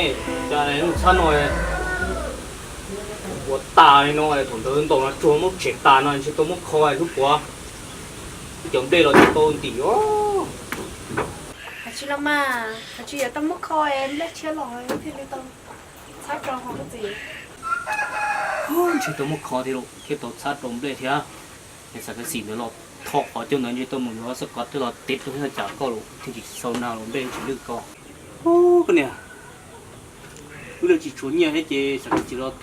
này chả này nó săn rồi我打你弄来同头人懂了，做么吃蛋啊？是多么可爱，如果准备了就多点哦。 chị làm mà chị ở tâm mức kho em lấy chia lòi thì đi tâm sát cho họ cái gì chỉ多么可爱的咯，去到杀东北去啊，其實個事咪落托我將兩隻都冇攞，實覺得落跌到喺隻高路，天氣受鬧東北就呢個。哦，個呢，佢哋只做嘢喺只，實只落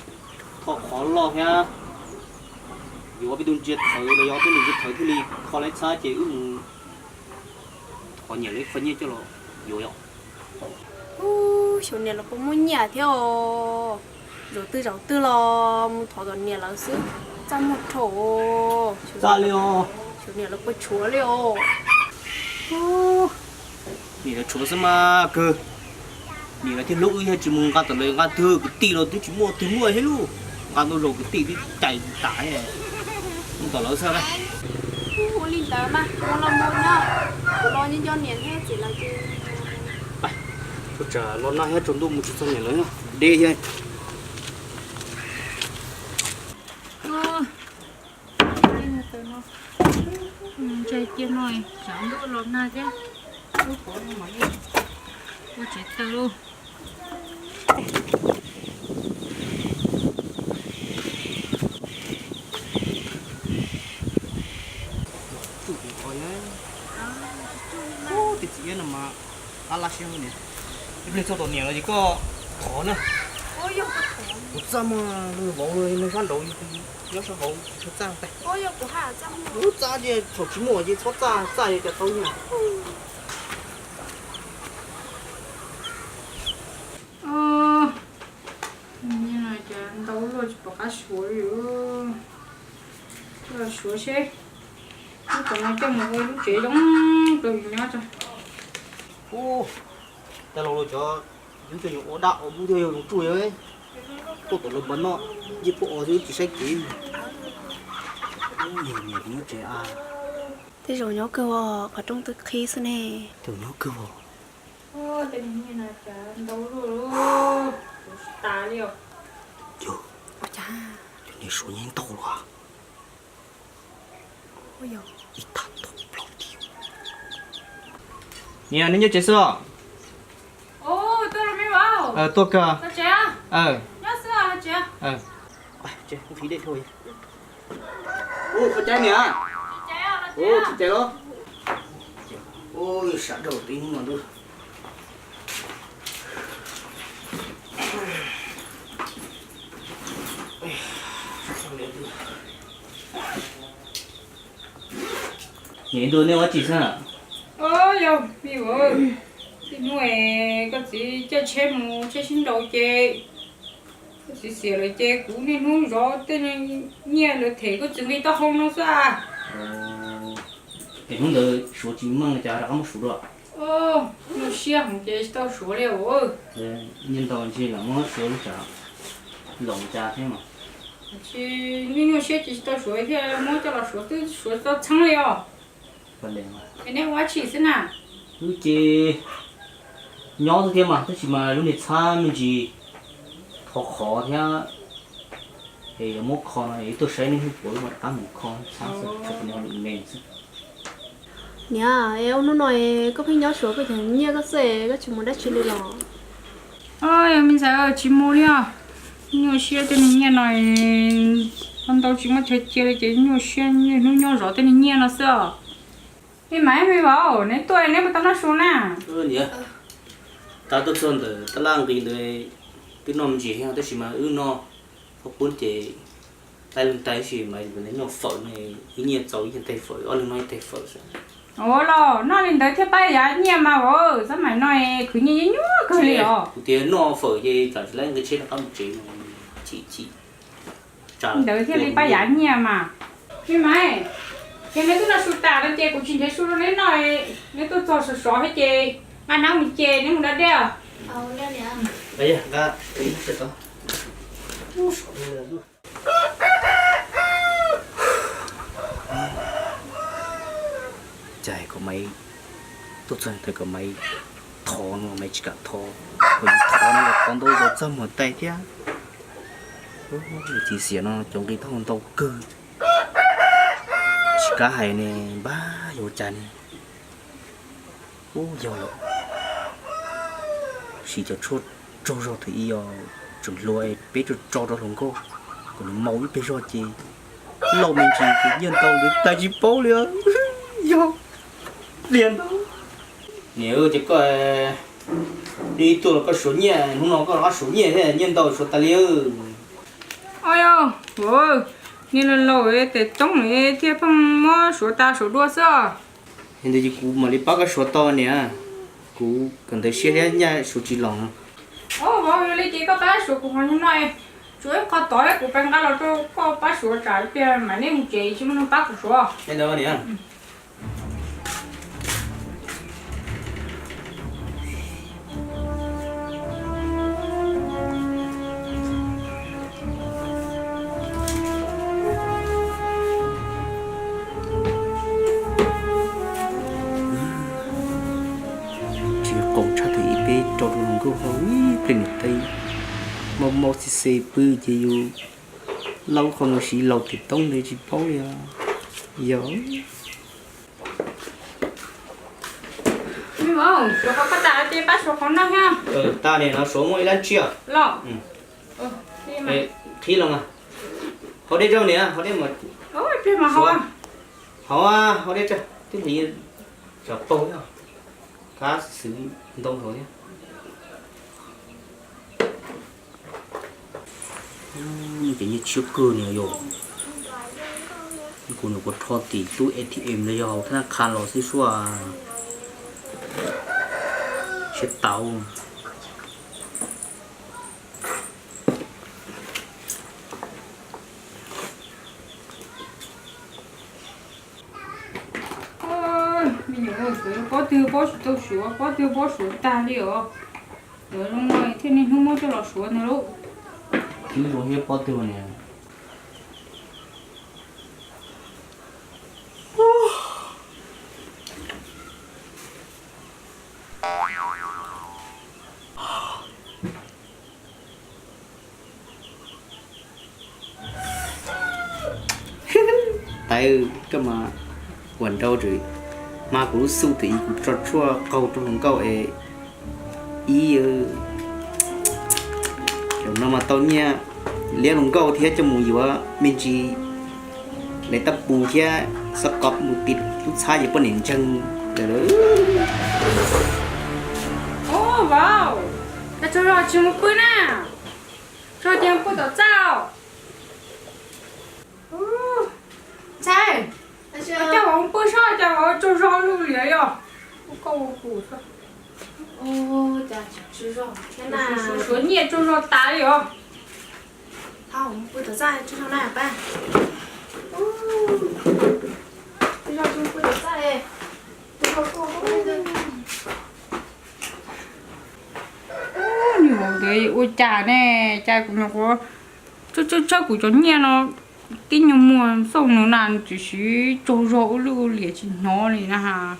托可落呀。如果俾東隻頭，你有啲你隻頭ที่你可嚟差只còn nhiều lấy phân như cho nó nhiều rồi. Chỗ này là có muốn nhà theo đầu tư lo thọ còn nhà là xứ trăm một thổ. Ra liêu. Chỗ này là có chúa liêu. Nè là chúa sao mà cơ. Nè là thiên lúc ấy chỉ muốn gạt tận lời gạt thưa cái tì rồi tôi chỉ mua hết luôn. Gạt nó rồi cái tì đi chạy tải này. Không tỏ lỡ sao đây. Muốn linh tới mà, muốn làm muốn nhá. Lo như cho niên hết chỉ là chứ. Tôi trả lo na hết chúng tôi một chút xong nhỉ nữa. Đi thôi. Chơi kia nói, chẳng đỡ lo na chứ. Ủa có nó mà đi. Ủa chết tao luôn. Thì chỉ là mà ala xem này, bây giờ tụi nhiều là chỉ có thỏ nữa. Ôi dồi, Một trăm mà nó bỏ người nó phát đầu nó sẽ bỏ số trang tay. ôi dồi của hà trăm. Ủa giá gì số chỉ mua gì số giá gì cho tôi nhỉ? Như này chẳng đâu rồi chỉ bỏ cá suối rồi. Rồi suối xe. Còn nói cho mọi người chế đóng từ nhau cho. Ô, ta lâu cho những chuyện ổ đạo ổ bún theo những chuối ấy, tôi tổ lực bắn nó, giúp bộ dưới chỉ sách kỹ. Nhiều nhiều những trẻ à. Thế rồi nhớ kêu ở trong từ khi xưa nè. Thường nó kêu. Ô, tình như này chẳng đâu rồi. Tà liều. Yo. Ôi cha. Chuyện này số nhanh tàu rồi. Ôi dồi. Ít thật tốt lâu tiêu. Nè, nên nhớ chế sữa. Ô, tôi là mấy bảo. Tôi cơ. Tôi chế à? Nhớ sữa hả chế? Chế, không phí đấy thôi. Ô, có trái nè. Chế à, Ô, chị chế đó. Ôi, sợ đầu tiên mà tôi. Nhìn tôi nếu chỉ sao? Ôi dồi, biểu ơi. Thì nuôi có gì chơi chế mù, chơi xin đầu chế. Có gì xỉa lại chế cũ nên nuôi rõ. Thế nên nghe là thấy có chừng đi tao không nó sao. Thì không được số chỉ mong là đã có một số rồi. Nó xỉa không chế tao số liệu ơi. Nhìn tao chỉ là một số lúc chả lồng cha thế mà. Chứ nhưng mà xỉa chỉ tao số thì mỗi cho là số tao chẳng liệu. Vấn đề mà. Cái này quá chỉ thế nào? Cứ chỉ nhỏ thôi mà, tức chỉ mà lúc này xa mình chỉ khó thế thì một khó này tôi sẽ nên bố mà ăn một khó sáng sớm cho nó mềm sức. Nhà em nó nói có phải nhớ số cái thằng nhớ cái xe cái chúng mình đã chơi đi rồi. Ôi, mình sẽ chỉ mua đi à. Nhiều xe tên nghe nói con tao chỉ mà chơi chơi chơi nhiều xe nhiều nhiều rõ tên nghe nó sợ. Cái máy mới bảo, nếu tôi nếu mà tao nói số nào. Nhỉ? Ta tôi chọn từ ta lang thì người cái nom gì ha, tôi chỉ mà nó có bốn chế tay lưng tay chỉ mà cái nó phở này ý nghĩa cháu ý tay phở, anh nói tay phở sao? Ồ lo, nó lên tới thế bay giá nhiều mà ồ, sao mày nói cứ như nhú cứ liền. Thì nó phở gì cả lấy cái chế là có một chế chỉ. Tới thế lên bay giá nhiều mà. Cái mày, cái này tôi là sụt tà lên chơi cũng chỉ thấy sụt lên nói, nếu tôi cho sụt hết chơi, anh nào mình chơi nếu mình đã đeo. Đây nè. Đây ra tí sẽ có. Chạy có mấy tốt rồi thì có mấy thò nó mấy chỉ cả thò còn thọ nó con tôi có dâm một tay thế chỉ xỉa nó trong cái thôn tàu cơ chỉ cá hay nè ba vô chăn ô giờ chỉ cho chốt cho rồi thì yêu chừng lôi bé cho đó không có còn máu bé cho chị lâu mình chỉ nhân tàu được tay chỉ bố liền yo liền nếu chỉ có đi tôi có số nhẹ không nó có số nhẹ thế nhân tàu số tài liệu ôi ôi nhìn là lâu ấy để trong này thì phong mua số ta số đua sao hiện tại chỉ cú mà đi bắt cái số to nè cú cần thấy xe hết nha số chỉ lòng ô vào lấy chỉ có ba số của họ như này chủ yếu có tối của bên cái là tôi có ba số trả tiền mà nên chỉ chứ nó ba số đây đâu nè cho đừng có hỏi bên tây mà chỉ xây bự chỉ yêu lâu không chỉ lâu thì tông để chỉ bảo ya giờ mi mong số có ta thì bắt số con nào ha ta này nó số mỗi lần chia lo thi lòng à họ đi đâu nè họ đi mà ôi đi mà họ đi chơi cái gì chợ bông nhá cá xử đông rồi nhá chỉ như chiếc cơ này rồi cô nó có thọ tỷตู้ ATM này rồi thằng khăn lò xí xua chết tàu mình nhớ rồi có tiêu bó số số có tiêu bó số ta đi rồi rồi rồi thế nên không mua cho lọ số nữa đâu cái đồ như bao tiêu này tại cái mà quần đâu rồi mà cũng sưu thị cũng cho chua câu trong câu ấy ý kiểu nó mà tao nha liên long câu thì cho mùi quá mình chỉ để tập bù thì sắp cọp một tịt lúc xa gì bên nền chân để đó ô wow cái chỗ đó chỉ một cái nè cho tiền của tao sao sai cho ông bữa sau cho ông cho rau luôn liền yo câu củ sao ô chả chú rồi thế nào số nhẹ cho rau tá đi yo không bây giờ ra chú nào ba bây giờ chú bây giờ ra đây chú cô bây giờ nhiều đấy ôi chả nè chả cũng có cho của cho nhẹ nó cái nhung mua xong nó làm chỉ cho rau lưu liệt chỉ nó này nè ha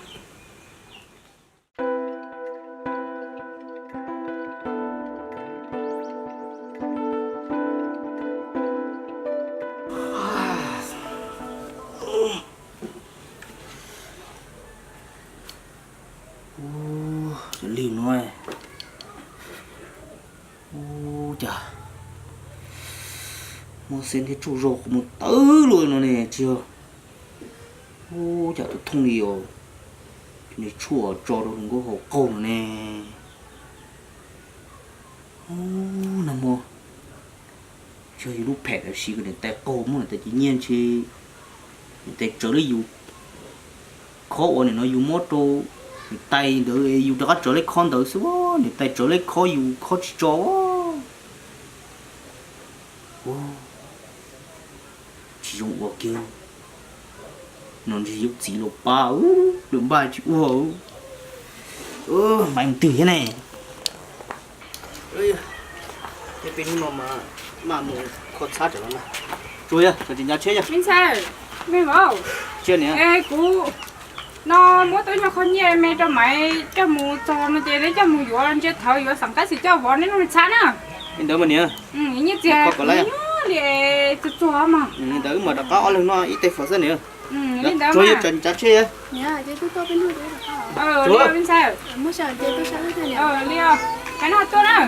liều nói ô chà mua xin cái chú rô của một tứ luôn nó nè chưa ô chà tôi thông liều này chua cho đồ đừng có hồ câu nữa nè ô nằm mô chơi lúc phẹt là xí cái này tay câu mà tay chỉ nhiên chứ tay trở lấy dù khó này nó dù mót đồ tay đỡ dù đã trở lấy con đỡ xuống tay trở lấy khó dù khó cho chỉ dùng qua kêu nó chỉ dùng chỉ lột ba đường ba chịu mày từ thế này cái bên nó mà một con sát trở nó chui à cho chị nhà chơi nhá mình sai mình vào chưa nè ê cú nó mỗi tối nó không nhẹ mẹ cho mày cho mù cho nó chơi đấy cho mù vừa ăn chơi thầu vừa sắm cái gì cho vợ nên nó chán à nên đỡ mà nhớ như thế nó để cho mà nên đỡ mà đã có lần nó ít tay phở ra nữa nên đó chơi mà trần chả chơi nhá chơi tôi bên nuôi đấy là Leo bên sao mua sao chơi tôi sao thế này Leo cái nào tôi nào